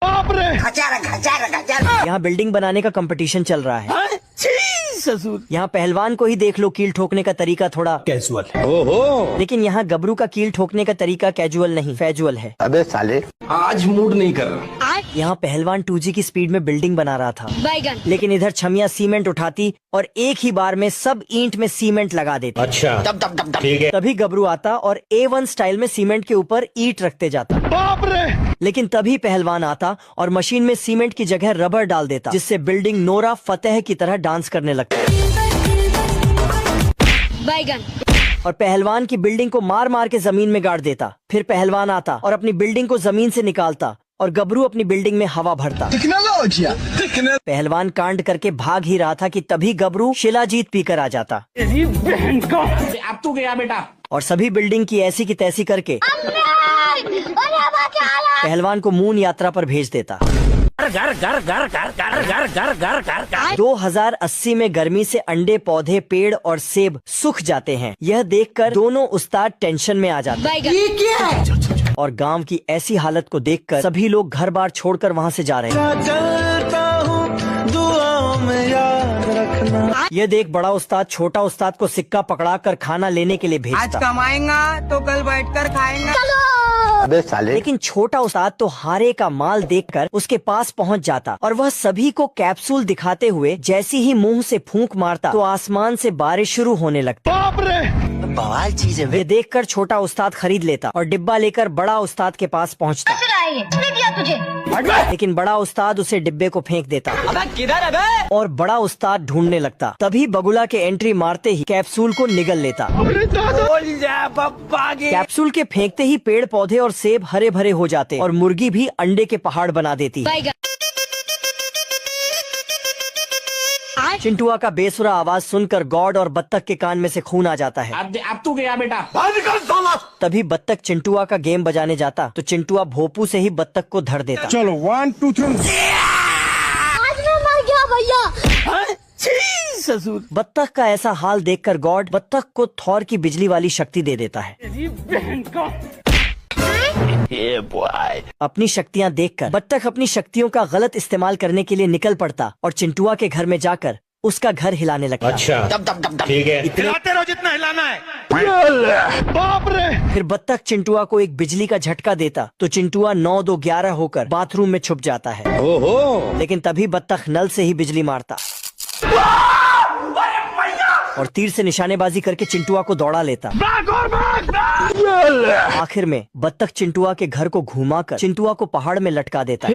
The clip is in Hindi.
बाप रे। यहाँ बिल्डिंग बनाने का कंपटीशन चल रहा है। ससुर। यहाँ पहलवान को ही देख लो, कील ठोकने का तरीका थोड़ा कैजुअल है। ओहो। लेकिन यहाँ गबरू का कील ठोकने का तरीका कैजुअल नहीं, फैजुअल है। अबे साले, आज मूड नहीं कर रहा। यहाँ पहलवान 2G की स्पीड में बिल्डिंग बना रहा था, लेकिन इधर छमिया सीमेंट उठाती और एक ही बार में सब ईंट में सीमेंट लगा देती। अच्छा ठीक है। तभी गबरू आता और A1 स्टाइल में सीमेंट के ऊपर ईंट रखते जाता। बाप रे। लेकिन तभी पहलवान आता और मशीन में सीमेंट की जगह रबर डाल देता, जिससे बिल्डिंग नोरा फतेह की तरह डांस करने लगती। और पहलवान की बिल्डिंग को मार मार के जमीन में गाड़ देता। फिर पहलवान आता और अपनी बिल्डिंग को जमीन से निकालता और गबरू अपनी बिल्डिंग में हवा भरता। पहलवान कांड करके भाग ही रहा था कि तभी गबरू शिलाजीत पीकर आ जाता। बहन का। अब तू गया बेटा। और सभी बिल्डिंग की ऐसी की तैसी करके पहलवान को मून यात्रा पर भेज देता। 2080 में गर्मी से अंडे, पौधे, पेड़ और सेब सूख जाते हैं। यह देखकर दोनों उस्ताद टेंशन में आ जाते हैं। और गांव की ऐसी हालत को देखकर सभी लोग घर बार छोड़कर वहां से जा रहे हैं। यह देख बड़ा उस्ताद छोटा उस्ताद को सिक्का पकड़ा कर खाना लेने के लिए भेजता। आज कमाएंगा तो कल बैठकर खाएंगा। अबे साले। लेकिन छोटा उस्ताद तो हारे का माल देखकर उसके पास पहुंच जाता और वह सभी को कैप्सूल दिखाते हुए जैसी ही मुंह से फूंक मारता तो आसमान से बारिश शुरू होने लगती। बाप रे। बवाल चीज है। ये देखकर छोटा उस्ताद खरीद लेता और डिब्बा लेकर बड़ा उस्ताद के पास पहुंचता। लेकिन बड़ा उस्ताद उसे डिब्बे को फेंक देता। अबे किधर है बे? और बड़ा उस्ताद ढूंढने लगता। तभी बगुला के एंट्री मारते ही कैप्सूल को निगल लेता। कैप्सूल के फेंकते ही पेड़ पौधे और सेब हरे भरे हो जाते और मुर्गी भी अंडे के पहाड़ बना देती। चिंटुआ का बेसुरा आवाज सुनकर गॉड और बत्तख के कान में से खून आ जाता है। अब तू गया बेटा। तभी बत्तख चिंटुआ का गेम बजाने जाता तो चिंटुआ भोपू से ही बत्तख को धर देता। चलो 1 2 3। आज मैं मर गया भैया। ससुर। बत्तख का ऐसा हाल देखकर गॉड बत्तख को थॉर की बिजली वाली शक्ति दे देता है। बहन का। अपनी शक्तियाँ देखकर बत्तख अपनी शक्तियों का गलत इस्तेमाल करने के लिए निकल पड़ता और चिंटुआ के घर में जाकर उसका घर हिलाने लगता। अच्छा ठीक है। हिलाते रहो जितना हिलाना है। बाप रे। फिर बत्तख चिंटुआ को एक बिजली का झटका देता तो चिंटुआ 9 2 11 होकर बाथरूम में छुप जाता है। ओहो। लेकिन तभी बत्तख नल से ही बिजली मारता और तीर से निशानेबाजी करके चिंटुआ को दौड़ा लेता। आखिर में बत्तख चिंटुआ के घर को घुमाकर चिंटुआ को पहाड़ में लटका देता है।